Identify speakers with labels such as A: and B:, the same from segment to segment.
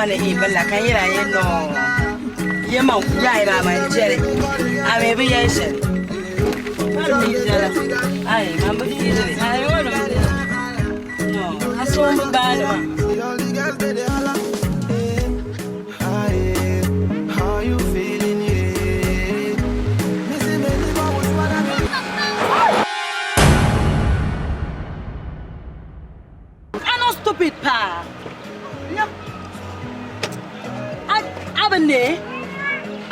A: man bella kan yira no yema yaira man jere ame bi yeshe ai mambo kire ai wono no aso mbo bana
B: how you feeling
A: stupid pa.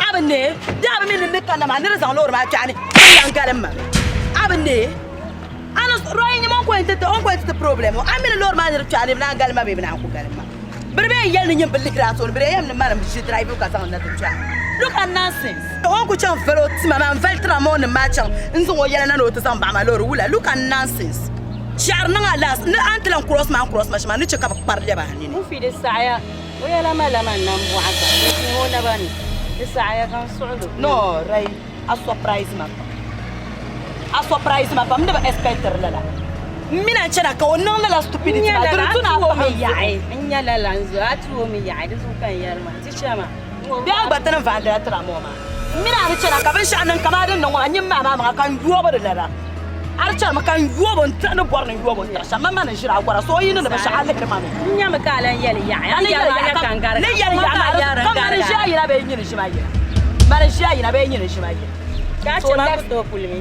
A: Abane. Da ba min ne kana ma ne zan lor ma tani. Yan galam ma. Abane. Ana royin mon ko inte problem. Amina lor ma ne tani na galam ma be na ko galam ma. Berbe yel ni nyim beli rason bre yam ne ma na shi drive ka san na tja. Look at nonsense. On ko chan felo tima ma veltra mon ma chan. Nzo wo yel na no to san ba ma lor wula. Look at nonsense. Charna alas ne antlan cross ma ne cheka parle ba ni.
C: Mu fi de saya. ويا لما نام وعدا هو نباني الساعة كان صعود
A: no راي a surprise ma pam da expecter lala mina chana ka wannan la stupidity ma durtuna ba
C: yayi anya la lanzo atu mi yayi da su kan yarma ti chama
A: da ba tan fa da tra mo ma mina ni chana ka ban sha'anan kama dan nan wanyin ma kan duwa ba da lala archa makan yubo ntana borna yubo tasha mama na jira gwara so yin da basha Allah kirma
C: nya makalan yali ya ya kan gar
A: ne yali ya kan shi ayi na be yin shi mai mara shi ayi na be yin shi mai
C: ka ce ma to kulmi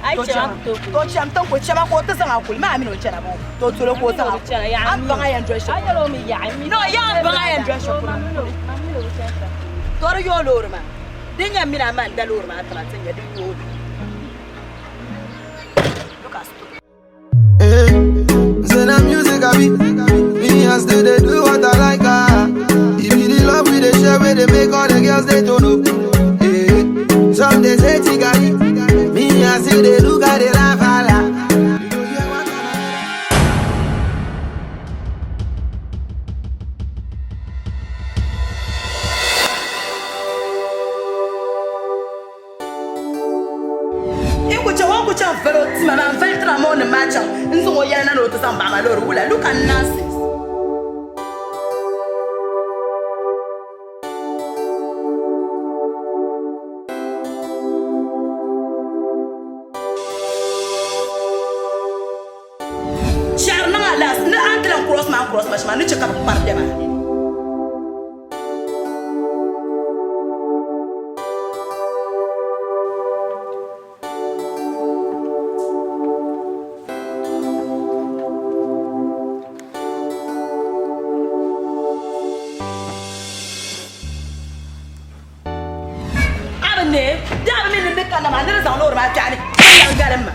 C: ai ce ma to
A: cham tan ko chama ko ta san akul ma amino chana bo to tulo ko ta an ban ayan dress
C: ai ro mi ya mi
A: no ya ban ayan dress to ro yo lor ma dinya mina man da lor ma ta tan ya di yo
B: Say na music I be, me and still they do what I like. If you the love we they share, where they make all the girls they don't know. Some they say tigari, me and still they look at the laugh.
A: Look at nonsense. Charna alas ne antlan cross ma ne cheka parle ba. أنا ما عندنا زانور ما يعني يا قلم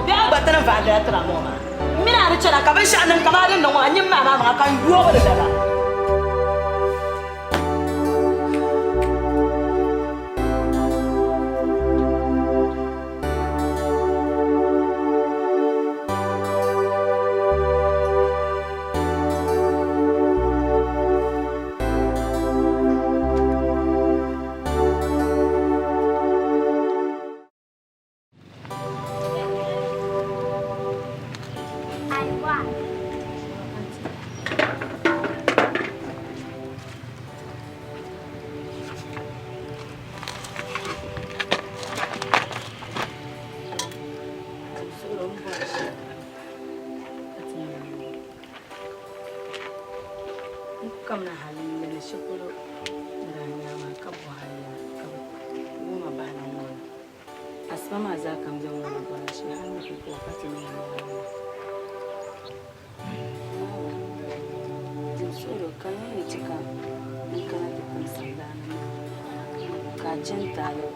A: يا بتنا فعلت ترى ماما من عارف شنا كمان شأن كمان إنه أني ما كان يجوا ولا لا kamna halin da shukuru da nyama kabu halin kabu goma bana wani asma za kam zan wani gwana shi har muke ko fatin yana tsoro kan ne cika in kana da kan sandana ka jinta da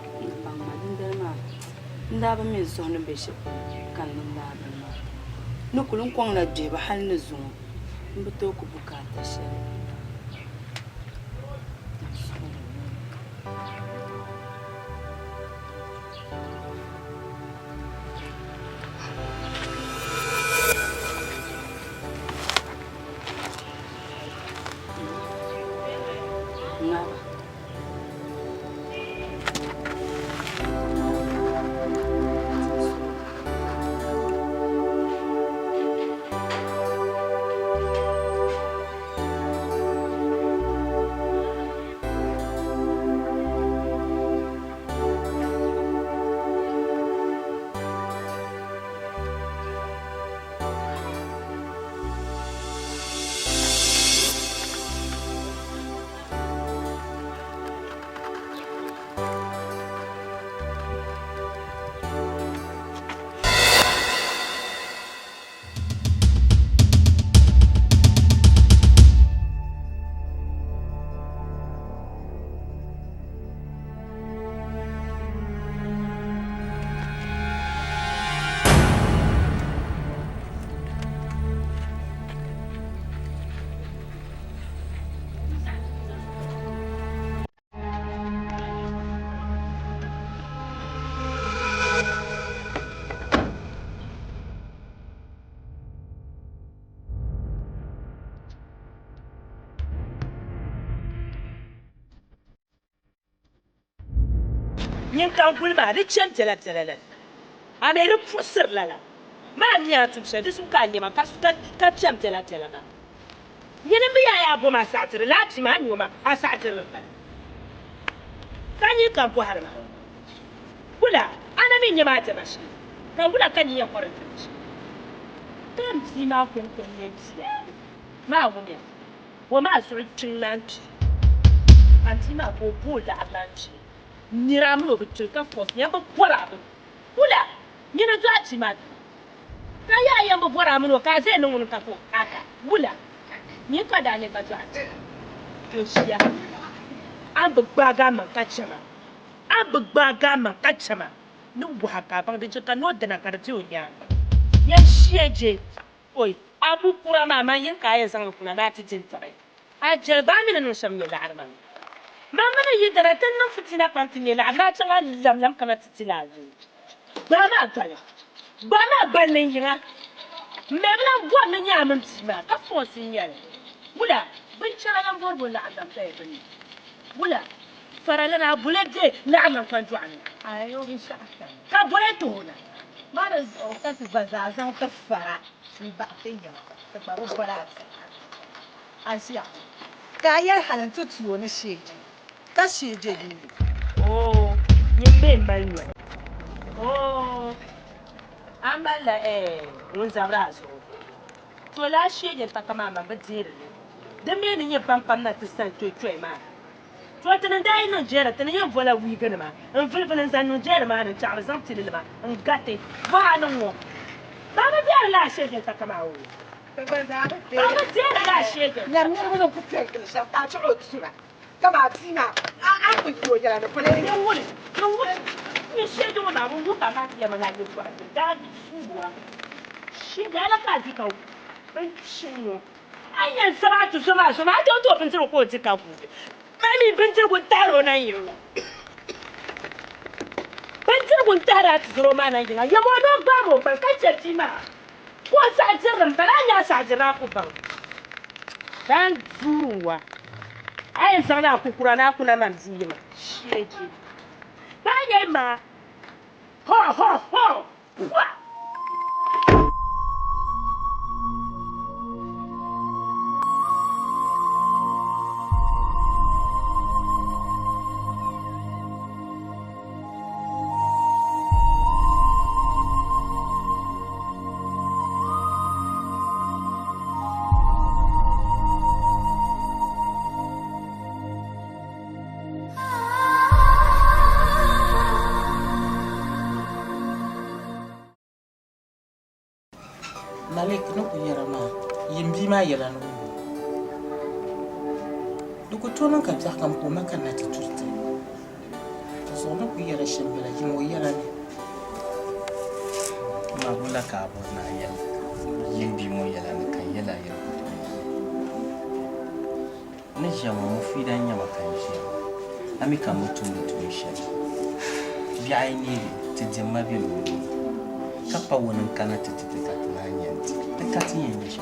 A: pamadin da ma nda ba me zo no be shi kan nda ba ma nukulun kwang na je ba hal na zo mbuto ku bukata shi
D: yin kan gulma di chem tela ame ri pusir lala ma nya tum se di sun ka nyema ka chem tela na yin bi ya bo ma satir lati ma nyoma a satir kan yi kan ko harma kula ana min nyema ta bashi kan kula kan yi yakwarin ta kan si ma kun ne ma wunya wa ma su tun lanti anti ma ko da lanti nira mu bi tun ka fos ya ba bora ba kula ni na zati ma ka ya yan ba bora mu ka sai nan wani ka ko aka kula ni ka da ne ka zati to shiya an bugbaga man ka chama an bugbaga man ka chama nu bu haka ban da ka no da na karti onya ya shiyeje oi abu kura ma man yin kayan san kuna na titin tare a jalba min nan sham ne da arman mama ne yi dara tan nan fitina kwantine la na tan lam kana titila ba na tare ba na balin yinga me bla gwa na nya mun tima ka fo sin yare bula bin chara nan borbo la adam tay bani bula farala na bulade la aman kan tuani ayo insha Allah ka bulade na mara ka se bazazan ka fara ni ba tinga ka ba ro bala asiya
E: ka yar halan tutuwo na sheje ka sheje ni
D: oh ni be mbalwa oh amala mun zabra so to la sheje ta kama ma badire da me ni pam na tisan to ma to tan dai no jera tan yan vola wi gana ma en filfilin san no jera ma na ta zan tilma en gate ba nan wo ba ba biya la sheje ta kama wo ba jera la sheje
E: na mi ro ku te ke sa ta cho tsura kama tina a ku ko jara no pole
D: ne wo ni sheje wo na wo ta ma ya ma na ni kwa da suwa shi da la ka ji ka ban shi wo ayan sama tu sama to bin tiro ko ti ka ku mami bin tiro ko taro nan yo bin tiro ko tara ti zoro ma nan ya mo no gba mo ban ka ce ti ma ko sa jirin bala nya sa jira ku ban dan zuwa ayan sana ku kura na ku na man ji ma shege ba ye ma ho wa
F: Malik no ku yarama yimbi ma yalan wo duku tonon ka ta kam ko makan na ta turta so no ku yara shimbala yimo yarani
G: ma bula ka bo na yal yimbi mo yalan kan yala yal ne jama mu fi dan yama kan shi ami kan mutum shi bi ai ne ti jama bi lo kapa wonin kana ta katin yin shi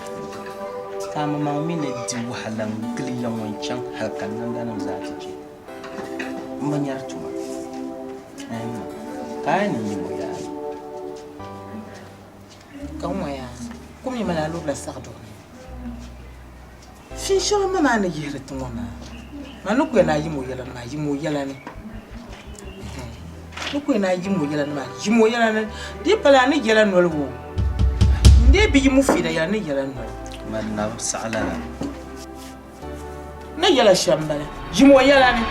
G: kama mami ne di wahalan giliyan wancan harkan nan da nan za ta ce manyar tuma kayan yi mu ya
F: kan waya kuma yi mana lura sardo shin shiro mama na yere tun wana manu ku na yi mu yala ne ku na yi mu yala ne di pala ni yala no wo ndi bi mu fi da ya ni yala no
G: man na sala
F: na yala shambala jimo yala ne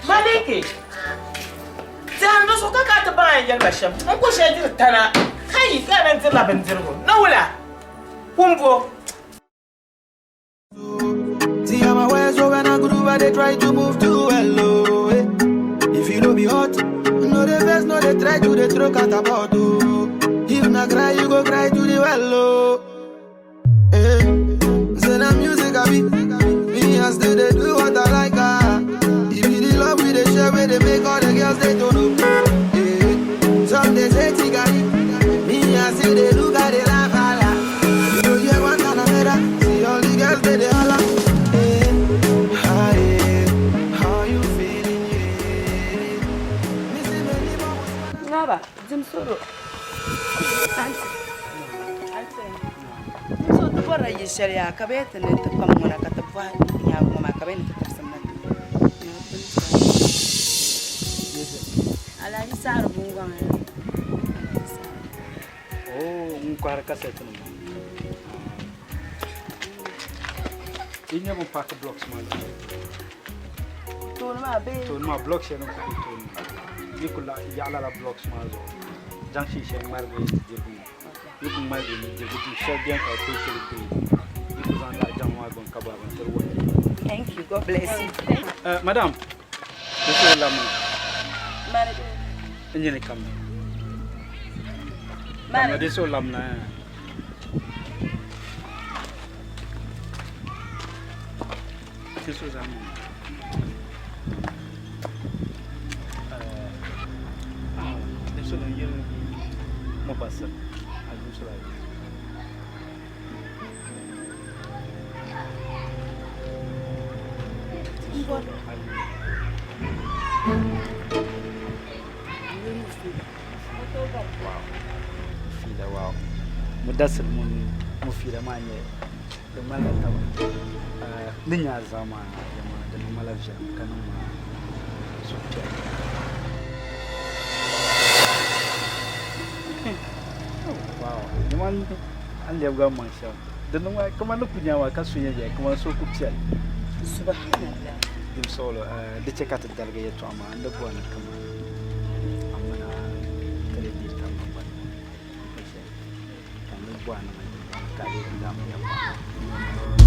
F: Maliki Zando so kaka ta ba yan basham an ko shedir tana kai kanan tilla ban dirgo nawla kumbo
B: See how my ways so when I groove they try to move too well if you know be hot no the best no they try to they throw catapult if na cry you go cry to the well Say na music I be. Me I still they do what I like. If you the love we they share, where they make all the girls they don't know. Yeah. Some they say tigari. Me I still they do got they laugh a lot. You know you want another. See all the girls they holla. Yeah. Ah, yeah. How you feeling? Yeah. Me say many more.
C: Baba, Jim Soro.
A: So the border is Sharia Cabet and then to come when I got the fire. Yeah, Mama Cabin to some.
C: Ala ni sar bunga.
H: Oh, quara cassete no. Tinha pack blocks mal. To ma blocks no ko to. Yikula yala la blocks mal. Janshi shen marbe jebu. Yikun marbe jebu to share bien ka to share. Yikun da jamwa gon kaba ban terwo.
A: Thank you. God bless you.
H: Madam. Monsieur Lamu.
A: Manager.
H: Enjene kam.
A: Manager.
H: Manager so lamna. Isso zamu. Isso não ia mo passa. Algum slide. Fida wow. Mudassir mun mufida manye da malaka ninya zama da malafiya kanin ma sofiya. Wow, yaman an da ga man sha da nan wai kuma nukunya wa kasu yaje kuma so kuciya.
A: Subhanallah.
H: Dim solo da ce ka ta dalga yato amma an da buwa na kama amma na kare di ta ma ba kan da buwa na ka da mu ya ba.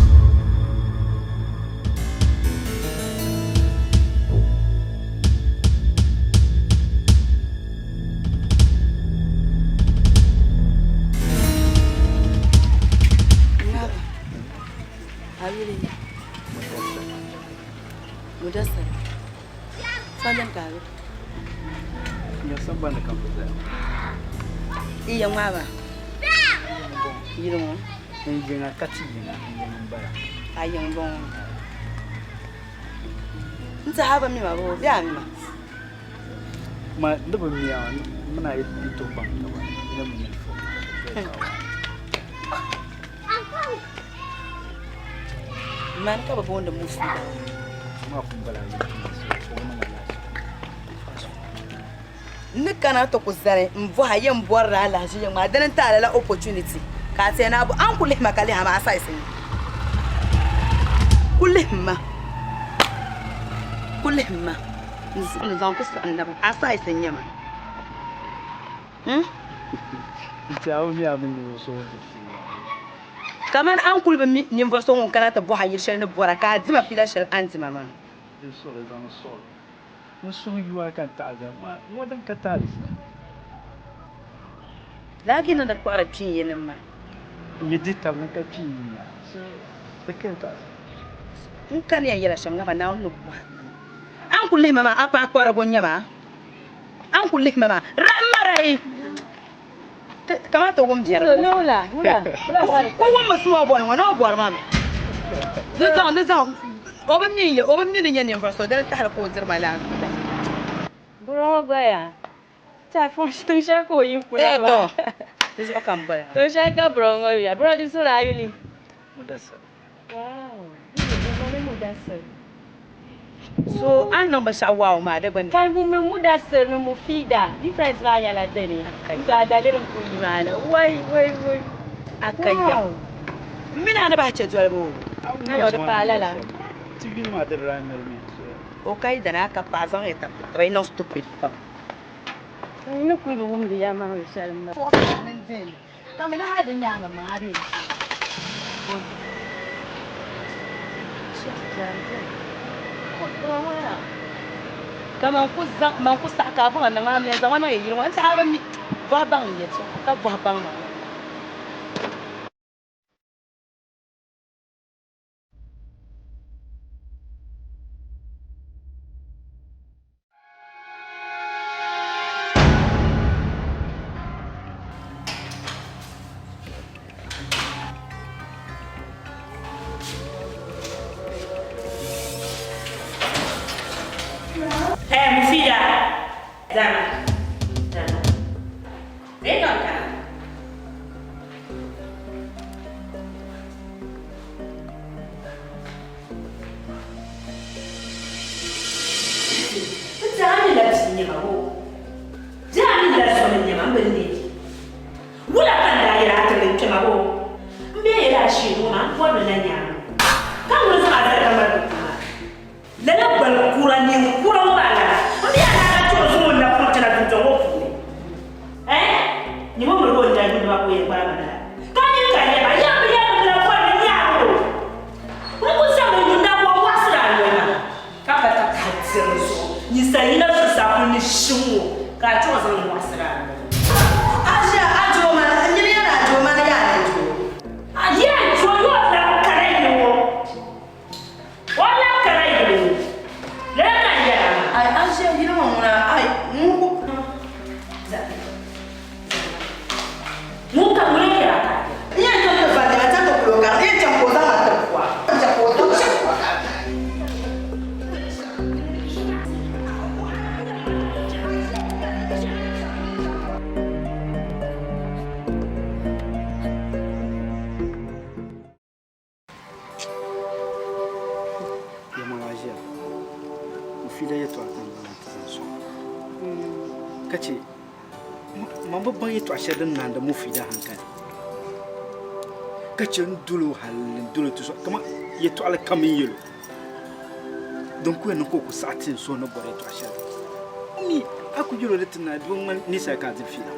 A: Mudassir. Sandan kare.
H: Ya san ba na kan da.
A: Iya ngaba. Yiro mo.
H: Injin akati ina injin bara.
A: Ayang bon. Nta haba mi ma bo bia mi ma.
H: Ma da ba miya muna yi to ban ta ba. Ina mun yi fo.
A: Man ka ba bonda musu.
H: Ma kun bala yi so wannan wallahi.
A: Ni kana to kuzare mvo haye mbora la jiye ma dan ta la opportunity ka sai na bu an kulih makali ha ma sai sai kulih ma ni zan kusa annaba asai sai yama
H: Ita au miya min ne so da shi.
A: kaman an kulba ni mvo so ngon kana ta bu hayir shel ni bora ka dima fila shel antima ma
H: So da zan so. Mun so yi wa kan ta ga ma wadan ka ta
A: lakin da kwara cin yin ma
H: yi dita mun ka ci so da kan ta
A: in kan ya yira sham ngaba na onu bu an kulih mama apa kwara gonya ba an kulih mama ramarai kama to gum jiyar
C: Lola,
A: ko wamma suwa bon wana bor mama zan obam ni nyen fa so da ta ko zirma la
C: bro gaya. Ta fon tu sha ko yin kula ba.
A: to zo kan ba
C: To sha ka bro ngoya. Bro di sura yuli.
H: Mudassir.
C: Wow. Ni mo Mudassir.
A: so an nan ba shawa ma da ban
C: Kan mu Mudassir no mu fida. Difference la ya la dani. Ka dalilin ku ni mana. Wai.
A: akayya mina da ba ce zuwa
C: Na yo da palala.
H: Tibi ma da ranar ne.
A: o kai da na ka pazan eta rai no stupid pa
C: Ni ku bu mu ya ma wi shalma.
A: kamina hadin ya ma hari kama ku sa ka fa nan ma me zaman mai yi wani ta ba mi ba ban ya ce ka ba ban ma
D: Zama. Zai kanka. Jami la cinye mako. Jami la somenye mambende. Wula kan da ya ta rinke mako. Me ya shi nuna wannan nan ya. Kan wani zama da kamar kuma. Lala bal kurani kuran bala. Wani ya na ta zo na kuma tana tuto ko. Ni mo mo nda ni ba ko ye ba ba. Kan ni kan ya ba ya na kwa ni ya ko. Ko sa mo nda ko wasra ni na. Ka ba ta ka tsiro. Ni sai na su sa ku ni shiwo. Ka ci wasan ni wasra.
A: Aja ajo mana ni ya na ajo mana ya na ajo.
D: Ya jo yo na kare ni wo. Wala kare ni. Le na ya.
A: Ai aja ni no mona ai mu
D: Nunca mulher que ela
A: ni ya to fa de ta to bloga ni ya ko za ma ta kwa. Ja ko to sha kwa.
H: Ya Malaysia. Mufida yetu atanzania. Kace babban yetu ashe din nan da mufida hankali. Kace dulu halin dulu to kama yetu alkamin yelo. Don ku nan ko ku satin so na bare to ashe. Ni aku jiro da tunna don man ni sai ka zafi na.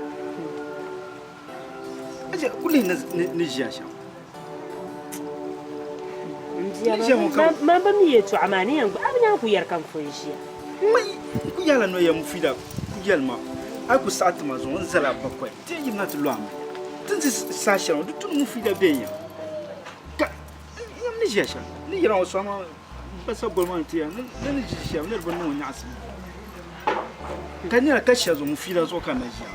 H: Aje kulli ni jiya sha.
D: Mamba mi yetu amani yangu abin ku yar kan fonjiya.
H: Mai ku yala no ya mufida ku yalma. Aku saat mazon zala bakwai te yi na tulu amma tun sa sha du tun mu fi da benya ka yam ni jasha ni yira wasu amma basa bolman tiya ni jisha ni ban no nya asmi kan ya ka sha zo mu fi da zo kan jiya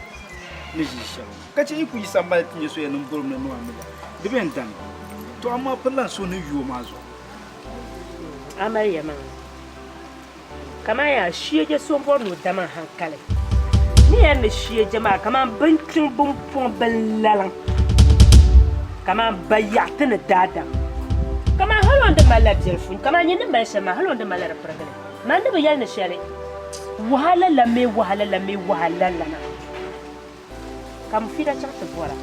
H: ni jisha ka ce iku yi samba tin so ya nan bolman no amma da ben dan to amma fallan so ni yiwo mazo
D: amarya man kama ya shi je so borno da man hankali ni yan shi jama'a kaman bankin bumpon ballalan kaman bayatin dada kaman halon da mallar jelfun kaman yin ban shama halon da mallar fargane man da bayan share wahala lana kam fida chanta bora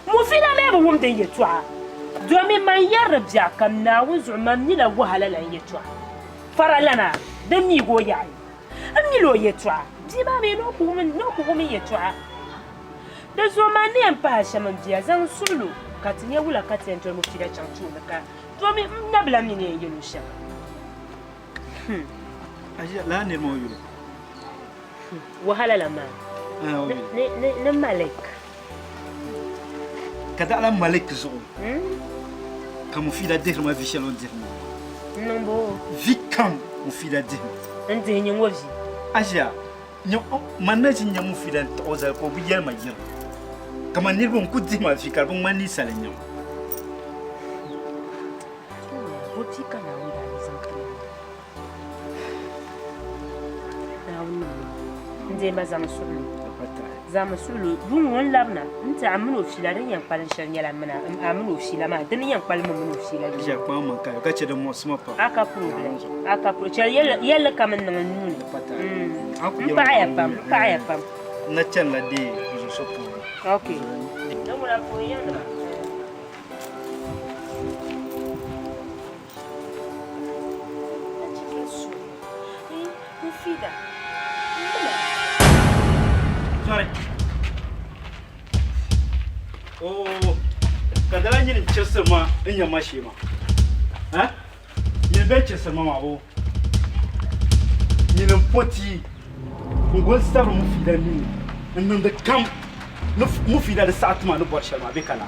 D: mu fida me ba wum da yetwa domin man yarabja kam na wuzu man ni la wahala lan yetwa faralana dan ni goya amni lo yetwa Diba me no kumin yetwa. Da zo ma ne ampa shaman biya zan sulu katinye wula katin to mu fida chantu naka. To mi na bla mi ne yelo sha.
H: Aje la ne mo yelo.
D: Wahala la ma. Ne Malik.
H: Kada ala Malik zo. Kamu fida dir ma vishalon dir.
D: Non bo.
H: Vikam mu fida dir.
D: Ande nyi ngovi.
H: Aja manajin ya mu fidan to ozal ko biyar majir kamar nirbon kudi ma fi karbon mani salanyo
D: boti kana wida zan na wuni inde ma zam sulu bun won labna nta amno filarin yan palin shanyala mana amno filama dan yan palin mun fila
H: ja kwa man ka ce da mo sma pa
D: aka problem aka pro yalla kaman nan nuni pa ya pam
H: na can la de zo so po
D: okay dan wala ko yana fida
H: sorry oh kadala yin chesse ma in ya mashi ma ha ni be chesse ma bo ni poti ngon star mu fida ni nan da kam mu fida da satma no borsha ma be kala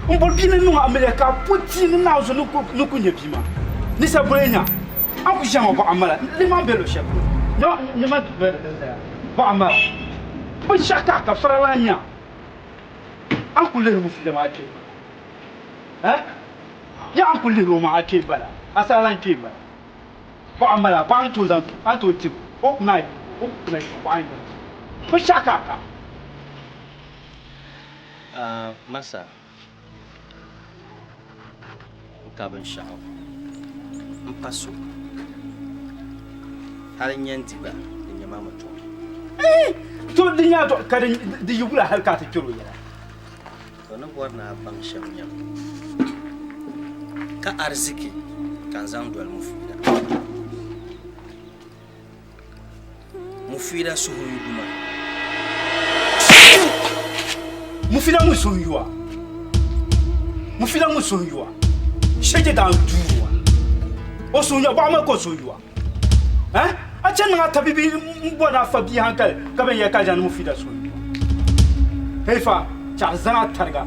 H: on bol bi no america poti ni na zo no ku nyebi ma ni sa brenya an ku jama ba amala ni ma belo shep no ni ma ba amala ba shaka ka faralanya an ku le mu fida ma ke ha ya an ku le ma ake bala asalan ke bala ba amala ba an to tip o nai play fine. Push up.
G: Masa. Kabin sha'awa. Mpaso. Har yanzu ba in yi mamato.
H: To din ya to kadin da yugula halka ta kiro yana.
G: To na buwar na ban shan yau. Ka arziki kan zan duwal mufida. Mufida su huyu kuma.
H: Mufida musuyuwa. Mufida musuyuwa. Shake down duwa. Osunya ba ma ko suyuwa. A can na tabibi mbona fabi hankal kaben ya kajan mufida suyuwa. Heifa cha zana targa.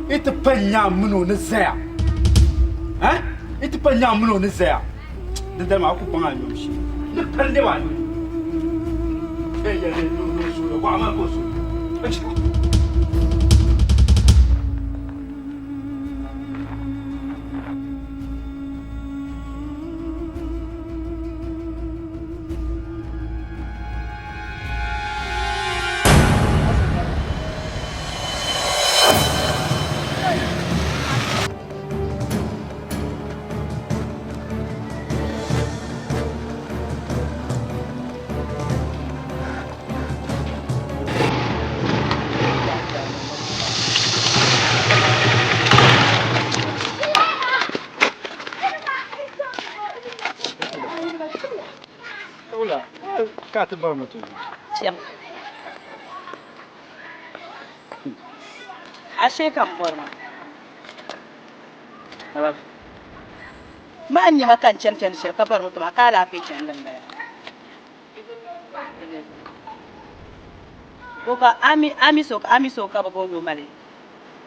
H: Ita panya muno na zaya. Ita panya muno na zaya. Da ma ku panga nyomshi. Ni pande wa ni. Ya no suyuwa ba ma ko suyuwa. Kat ba mo to?
C: Siyam. Ashe kan borma. Abab. Ma anyi makan can shi ka bar mutum ka lafi can nan da. Ko ka ami so ka ba goyo male.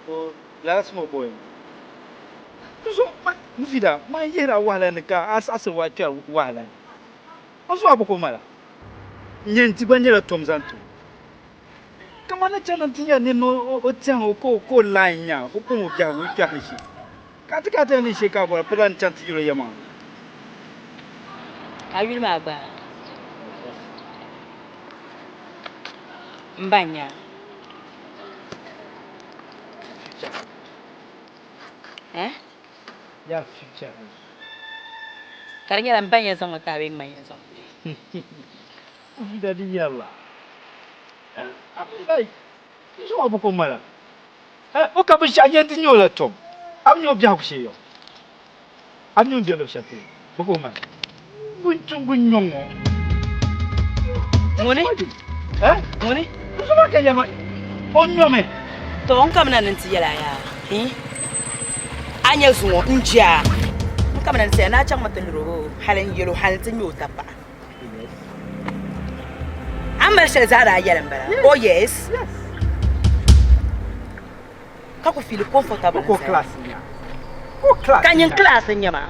H: O la smo boy. So mu vida, ma yera wala ne ka asa wa ta wala. Aso aboko mala. Nyenti banyela tomzantu. Kama na chana tinya neno otiang ko lanya, ko mo bia wo twa shi. Kata ni she ka bo plan chanti yoro yama.
C: Ayul ma ba. Mbanya.
H: Ya future.
C: Karanya mbanya zong ka wing mai zong.
H: Vida di yalla. Ai. So aboko mala. O ka bi shanye ti nyola tom. Am nyo bia ku she yo. Am nyo bia lo shate. Boko mala. Buntung bunyongo.
C: Ngone? Ngone?
H: So ma kenya ma. Onyo me.
A: To on kam nan ti yala ya. Anya zuwo nja. Kam nan sai na can matan ro halin yelo halin tin yo tapa. Amber shall zara yaran bara. Oh yes.
H: Yes.
A: Kako feel comfortable
H: Ko class nya. Ko class.
A: Kanyin class nya ma.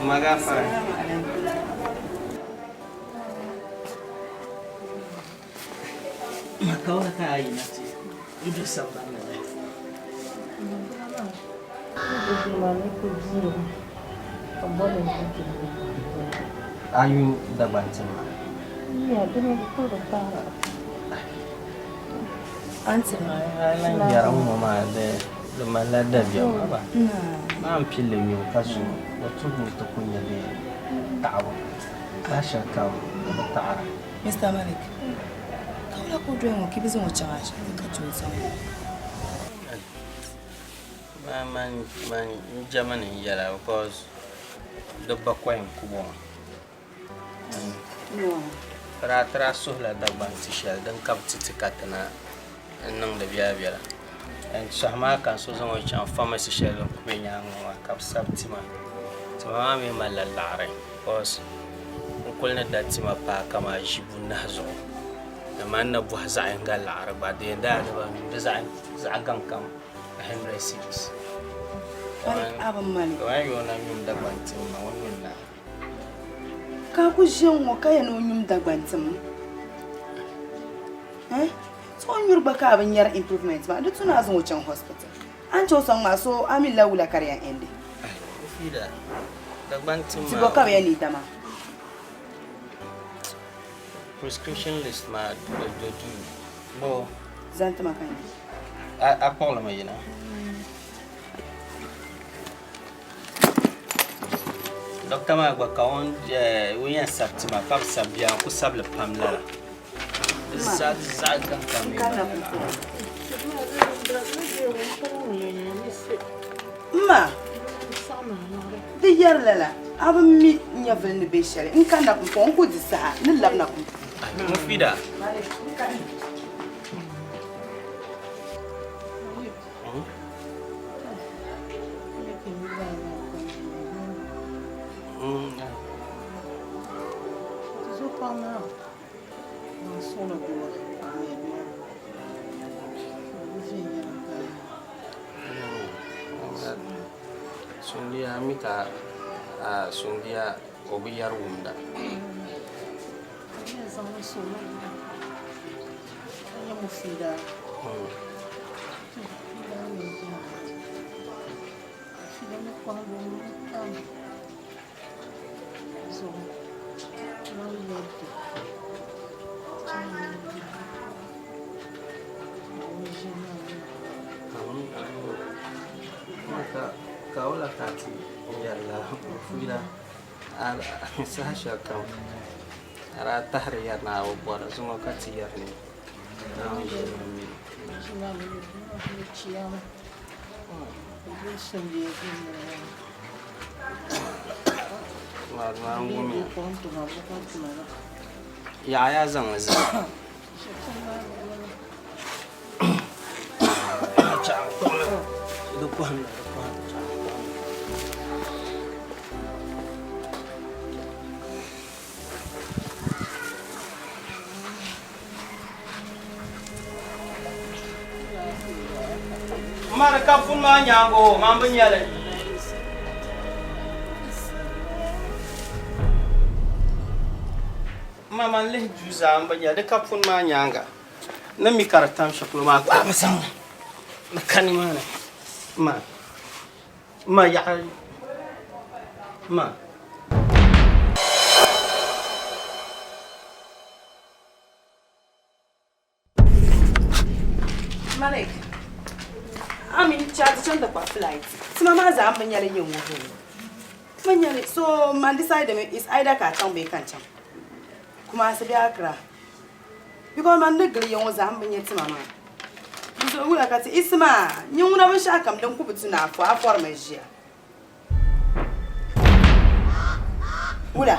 G: Magafa. Makawa ka ayi na ti. Ibi samba na. Ayu da bantin ma.
C: Iya, dole ko da fara. Antin ma
G: Yaran mu ma da malada biya ba. Ma am pille mi kasu da tuhu ta kunya ne ta'awa. Ka shaka da ta'ara.
A: Mr. Malik. Kawla ko dwe mo kibizo mo changa ka tunsa.
G: Man Germany yala because the bakwain kubo. Tra suhla da banti shel dan kapti tikatana nan da biya biya. And Shahma can so some which are pharmacy shell of Quenya, Cap Saptima. So, I mean, my lalare, because kulna dati ma pa kama jibu na zo na man na buha za en gal araba de da ba da za gan kam Henry Cities
A: abin mali
G: wai yo na nyum da bantin ma wannan na
A: ka ku jen wo ka yana nyum da bantin so nyur baka abin yar improvement ba da tuna zo can hospital an ce son maso amin laula karyan ende
G: fida da bantin ma
A: si baka ya ni dama
G: prescription list ma do bo
A: zanta makani
G: a Paula ma yana Doctor ma gba ka on wiyan sabtima pap sabia ku sable pamla za kan kamera
A: ma di yar lala abin mi nyavil ni be shari in kan na kun ko di sa ni lab na kun
G: mu fida sundia mika sundia obiyar wunda kaula kati yalla fuila ala sasha kam ara tahriya na wabara zuma kati yarni ya zan zan Mara kapun ma nyango mambanyale mama le juza ambanya de kapun ma nyanga na mi karatam shaklo ma kwa basan makani mana ma ya ma
A: Malik amin chat chan da kwa flight sima ma za mun yale yin wo mun yale so man decide me is either ka tan be kan can kuma sai biya kra because man nigri yin wo za mun yati mama so wula ka ti isma nyin wuna ban sha kam dan ku butuna fo a forma jiya wula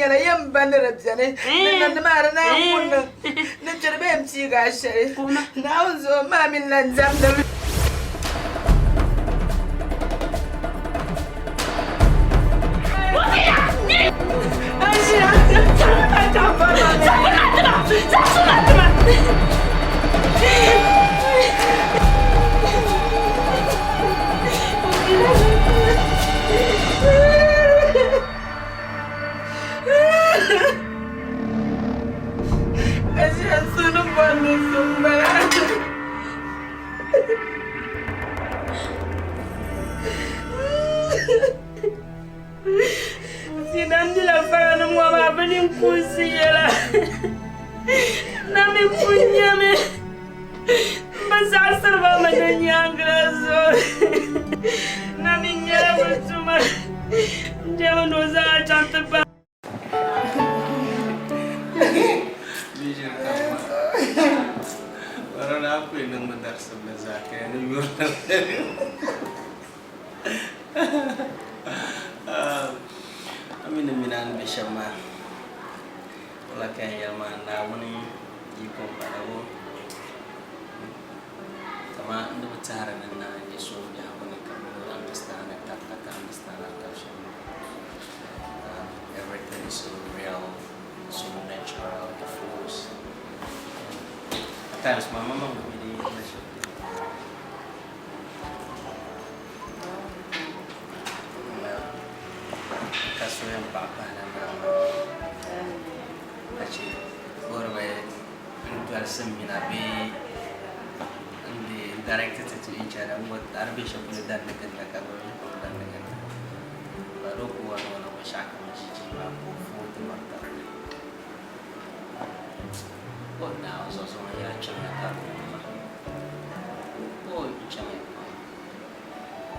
A: yala yam bandara jane nan mara na kunna na jarbe am ci ga shari na unzo ma min nan jam da
G: everything is so real, so natural, the force. At times my mama would be the kasuyan papa na mama. Actually, borwe dual semina be directed to each other. What arbisha pun dan dekat dekat dan dekat. Baru kuat orang masyarakat masjid mampu foto mata. Oh, now so ya cakap tak. Oh, cakap.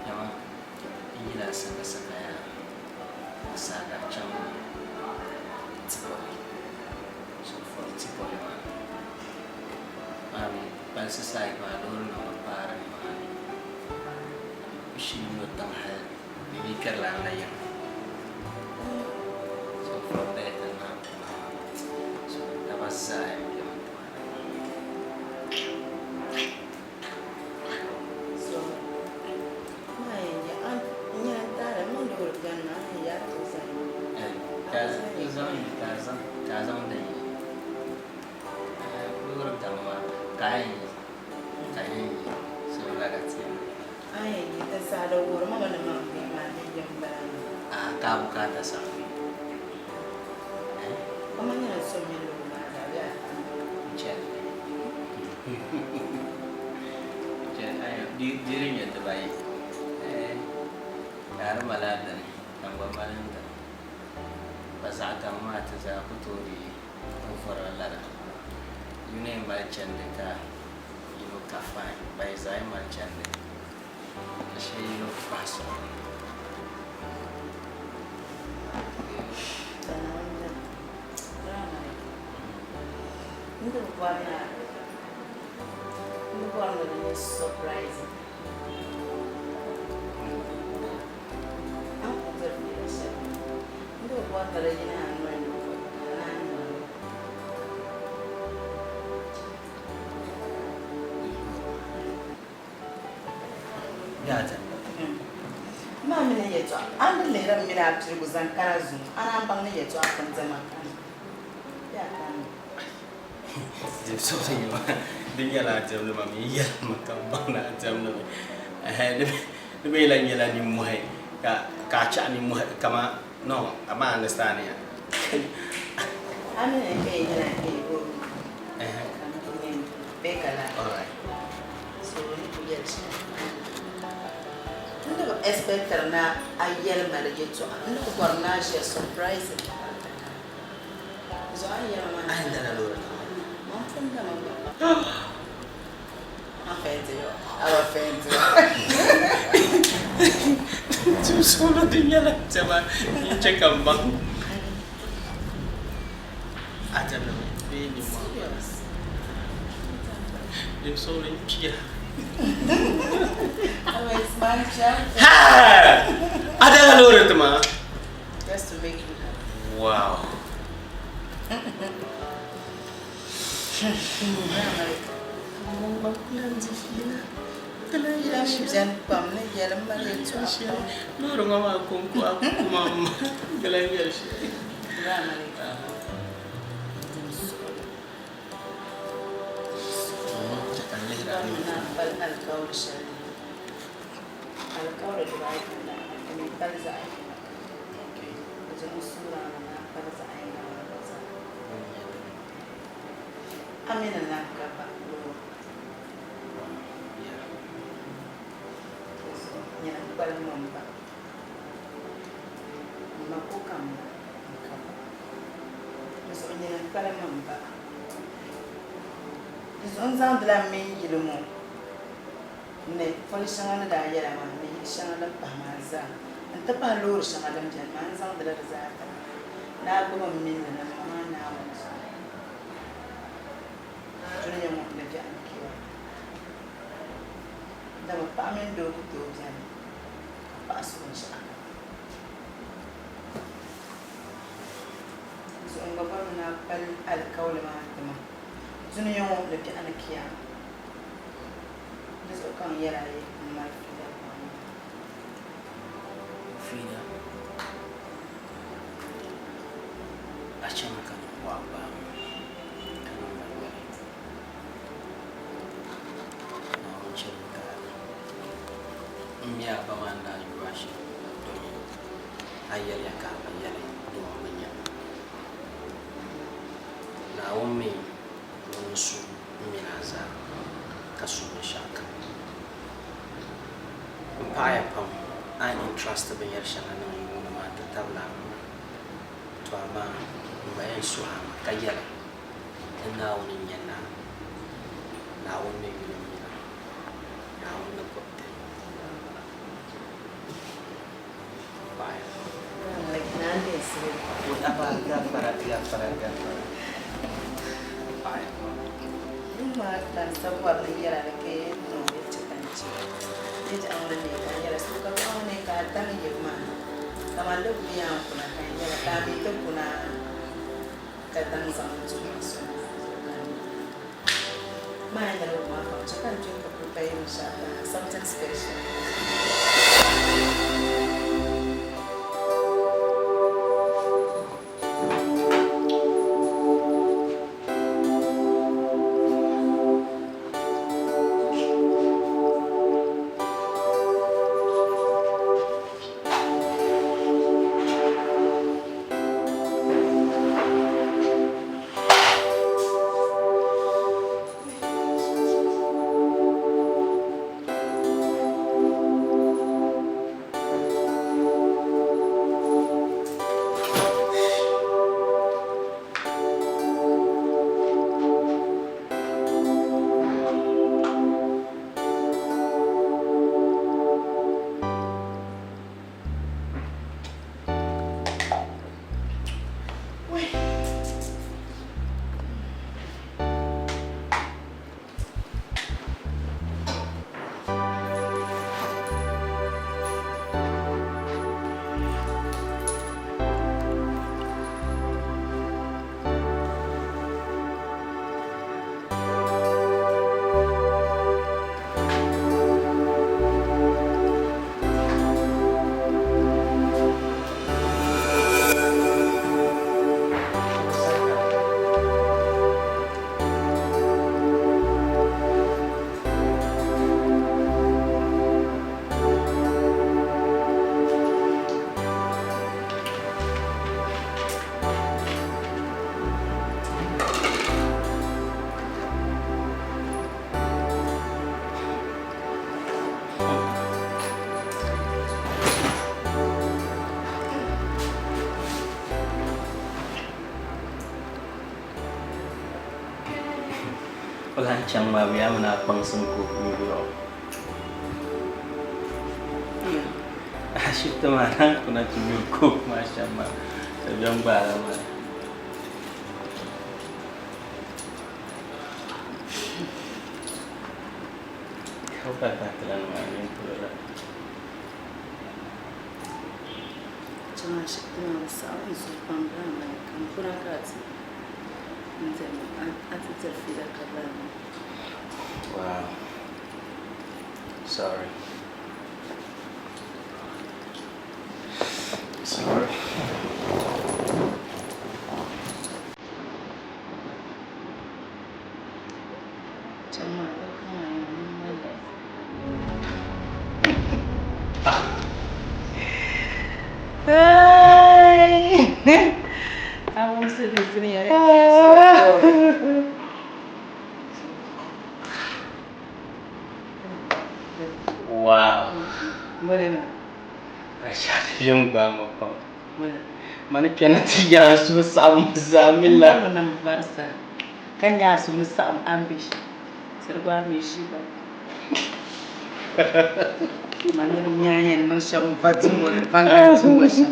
G: Yang ini lah saya sadar cakap. So for tipo yang bangsa saya malu nama parang mana. Usia mutang hal mikir lang na yan. So from that na so dapat saya
A: so mai ya an nya tara mun do ganna ya to sai
G: kaza onda yi lugar dama kayan so lagati
A: ai ta sada wor ma bana ma be ma ne yamba
G: ka bukata sa
A: kuma ina so mi lo ma da ya
G: Jen ayo diri yadda bai yar maladan kan gwamnatin da ba za ka mata za ku tori kofar lara yune marchan da ka yino kafa bai zai marchan da shi yino faso
A: Ndio bwana ni surprise. Ndio bwana rejea anwani.
G: Gata.
A: Mami ne yeto. Ande lera mira tribu zankarazu. Ana bang ne yeto akan zaman kan. Ya kan.
G: Jadi sorry ma. Dia lah jam lama ni ya makam bang nak jam lama. Dia bilang dia lah ni muai. Kaca ni muai kama no. Apa understand ya?
A: Ame ne ke ina ke go. Bekala.
G: Alright.
A: So ni punya sih. Ndio expecter na ayel mara yeto. Ndio kwa na share surprise. So ayel ma.
G: Ay dah lalu.
A: Mantenda mama. Apa fente?
G: Tu solo dia lah sama ni cakap bang. Ajar nama ini mah. Dia solo dia.
A: Always mancha.
G: Ha! Ada lalu tu mah.
A: Just to make you happy.
G: Wow. Loro ngoma kunku aku mama. Galai biar sih.
A: Amina nakapa lo. Nyana kubala mamba. Makuka mamba. Miso nyana kubala mamba. Miso onzang de la mingi le mo. Ne foli shanga da yala ma mi shanga da pamaza. Anta pa lor shanga da mjan ma onzang de la zata. Na go min na mama na wa. Juni yang mau belajar kiwa. Dah bapa amin dulu tu jangan. Pas macam. So bapa mana pal al-kau lama tema. Juni yang mau belajar anak kiwa. Jadi orang yang lari mal kita.
G: Frida. Acha makan wapa. Mia bamanda yuashi doni ayel ya ka ayel do manya Naomi Monsu Minaza kasu shaka Empire pam I trust the yar shana na ngona ma ta tabla to ama mbaye suha kayela na woni nyana na woni mina na woni ko
A: Rumah dan sebuah negara ke nomor cekanci. Jadi orang ni kaya suka orang ni kata ni jema. Sama ada punya puna kaya kami tu puna kata ni sama cuma mana ada rumah kau cakap juga pakai misalnya something special.
G: Pelancang mabia menapang sengkuh milo.
A: Iya.
G: Asyik teman kuna cukup masya Allah. Sebelum bawa. Kau kata telan main tu lah.
C: شما شكلنا والصعب نصير بامبرانا كم كنا كاتي انت أتترفي لك الرامي
G: Wow. Sorry. Sorry.
C: جماعة كمان I'm sitting here.
G: Wow.
C: Morena.
G: Yung ba mo ko?
C: Morena.
G: Mana pinatiya su sam zamilla.
C: Morena Barça. Kanya su sam ambish. Serba mishiba. Mana nyanyi nang sham fatu pangan tuwasha.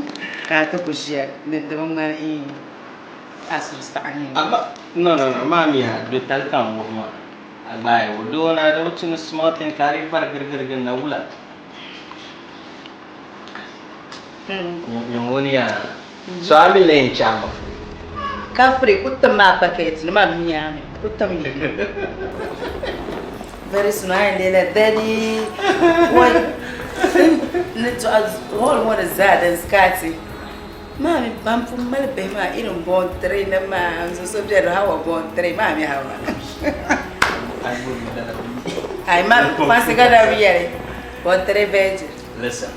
C: Kata kushia nende mama in asu sa'ani.
G: No, mami ha, do tal kam mo ma. Agay, do na do tun smart and carry par gir na wala. Yung unya. So abi len chama.
C: Kafri kutama paket na mamiyami. Kutami. Very soon I need daddy. What? Neto az whole one is that and scatty. Mami bam fu mal be ma irin bon tray na ma so so be hawa bon tray mami hawa. Ai ma pasi kada biere. Bon tray veg.
G: Listen.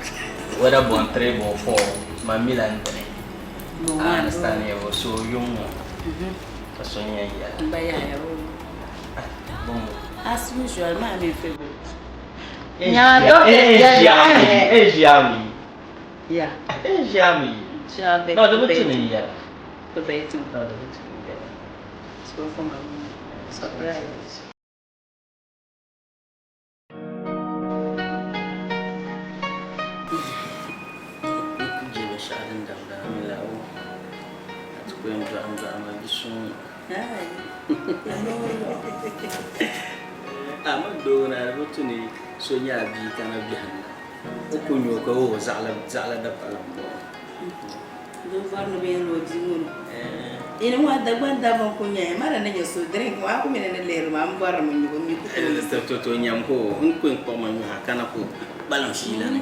G: Whether bon tray bon for mami lan tane. I understand you so young. So yeah.
C: Mbaya ya wo.
G: Bon.
C: As usual mami favorite.
G: Jami.
C: Yeah.
G: Jami.
C: Jave.
G: No, the button ya.
C: The baiting.
G: No, the button ya.
C: So from a surprise.
G: Jiba sha'adin da milawo. At koyan da amma gisun. Ama do na butuni so nya bi kana bi hanna. Okunyo ko zala da palambo.
C: Do varno be no dimun. Ina wa da banda ban kunya mara na so drink wa ku mena na leru ma mbara mun yugo mi ku
G: to nyam ko un ko ko man ha kana ko balan shi la ne.